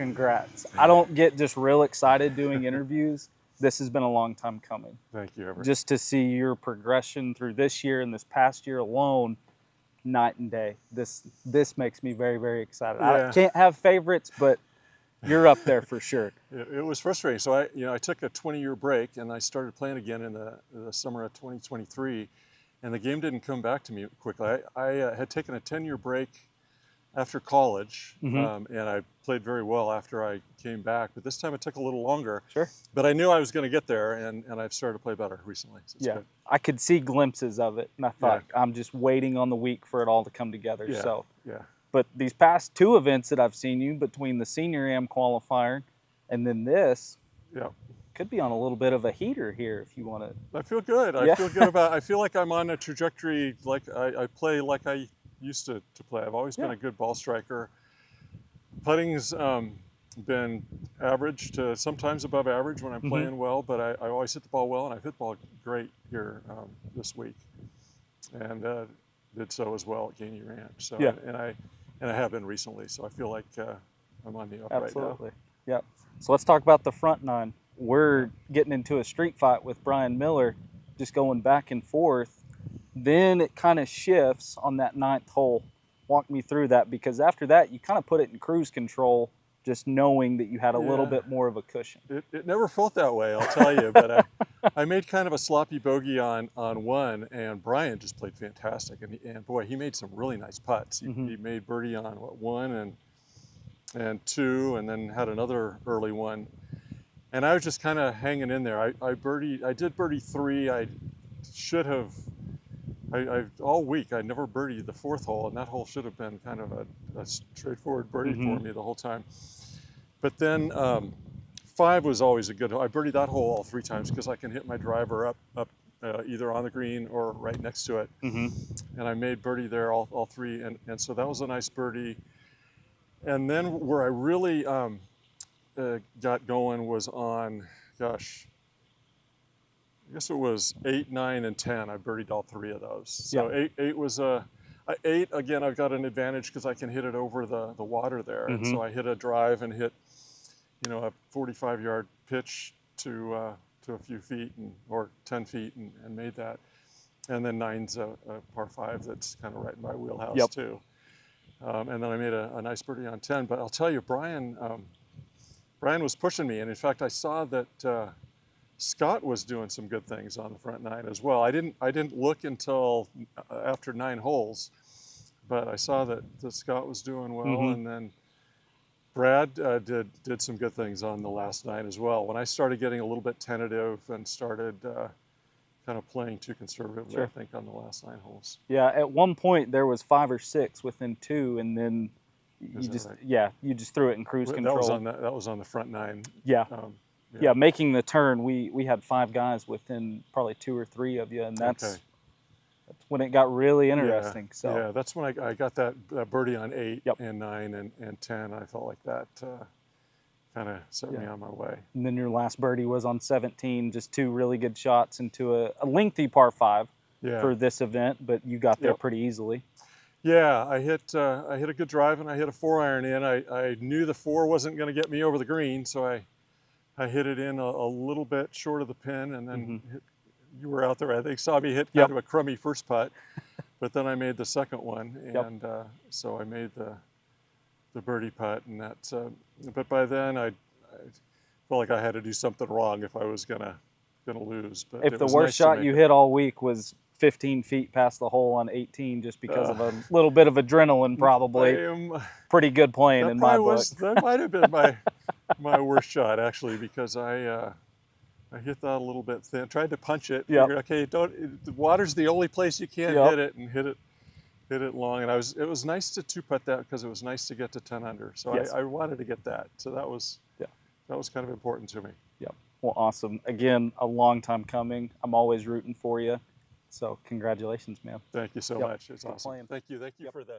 congrats. I don't get just real excited doing interviews. This has been a long time coming. Thank you, Everett. Just to see your progression through this year and this past year alone, night and day. This makes me very, very excited. Yeah. I can't have favorites, but you're up there for sure. It was frustrating. So I took a 20-year break and I started playing again in the summer of 2023, and the game didn't come back to me quickly. I had taken a 10-year break after college, and I played very well after I came back, but this time it took a little longer. Sure. But I knew I was going to get there, and I've started to play better recently. So it's good. I could see glimpses of it, and I thought, I'm just waiting on the week for it all to come together. But these past two events that I've seen you, between the Senior Am qualifier and then this, could be on a little bit of a heater here if you want to. I feel good. I feel good about. I feel like I'm on a trajectory. Like I play like I used to play. I've always been a good ball striker. Putting's been average to sometimes above average when I'm playing well, but I always hit the ball well, and I've hit the ball great here this week, and did so as well at Gainey Ranch. So and I have been recently. So I feel like I'm on the up right now. Yep. So let's talk about the front nine. We're getting into a street fight with Brian Miller, just going back and forth. Then it kind of shifts on that 9th hole. Walk me through that, because after that, you kind of put it in cruise control, just knowing that you had a little bit more of a cushion. It never felt that way, I'll tell you, but I made kind of a sloppy bogey on one, and Brian just played fantastic. And boy, he made some really nice putts. He made birdie on one and two, and then had another early one. And I was just kind of hanging in there. I did birdie 3. I should have. All week I never birdied the 4th hole, and that hole should have been kind of a straightforward birdie for me the whole time. But then 5 was always a good hole. I birdied that hole all 3 times because I can hit my driver up either on the green or right next to it. And I made birdie there all 3, and so that was a nice birdie. And then where I really got going was on, gosh, I guess it was 8, 9, and 10. I birdied all 3 of those. So 8 was 8 again. I've got an advantage because I can hit it over the water there, and so I hit a drive and hit, a 45-yard pitch to a few feet or 10 feet and made that. And then 9's a par 5 that's kind of right in my wheelhouse too. And then I made a nice birdie on 10. But I'll tell you, Brian was pushing me, and in fact, I saw that. Scott was doing some good things on the front 9 as well. I didn't look until after 9 holes, but I saw that Scott was doing well, and then Brad did some good things on the last 9 as well. When I started getting a little bit tentative and started kind of playing too conservatively, I think, on the last 9 holes. Yeah, at one point there was 5 or 6 within 2, and then you just threw it in cruise control. That was on the front 9. Yeah, making the turn, we had 5 guys within probably 2 or 3 of you, and that's when it got really interesting. That's when I got that birdie on 8 and 9 and 10. I felt like that kind of set me on my way. And then your last birdie was on 17, just 2 really good shots into a lengthy par 5 for this event, but you got there pretty easily. Yeah, I hit a good drive, and I hit a 4-iron in. I knew the 4 wasn't going to get me over the green, so I hit it in a little bit short of the pin, and then you were out there, I think, saw me hit kind of a crummy first putt, but then I made the second one, and so I made the birdie putt, and that. But by then, I felt like I had to do something wrong if I was gonna lose. But if the worst shot you hit all week was 15 feet past the hole on 18, just because of a little bit of adrenaline, probably pretty good playing in my book. That might have been my worst shot, actually, because I hit that a little bit thin. Tried to punch it. Figured, okay, the water's the only place you can't hit it, and hit it long. And it was nice to 2-putt that, because it was nice to get to 10 under. So I wanted to get that. So that was kind of important to me. Yep. Well, awesome. Again, a long time coming. I'm always rooting for you. So congratulations, man. Thank you so much. It's awesome. Thank you for the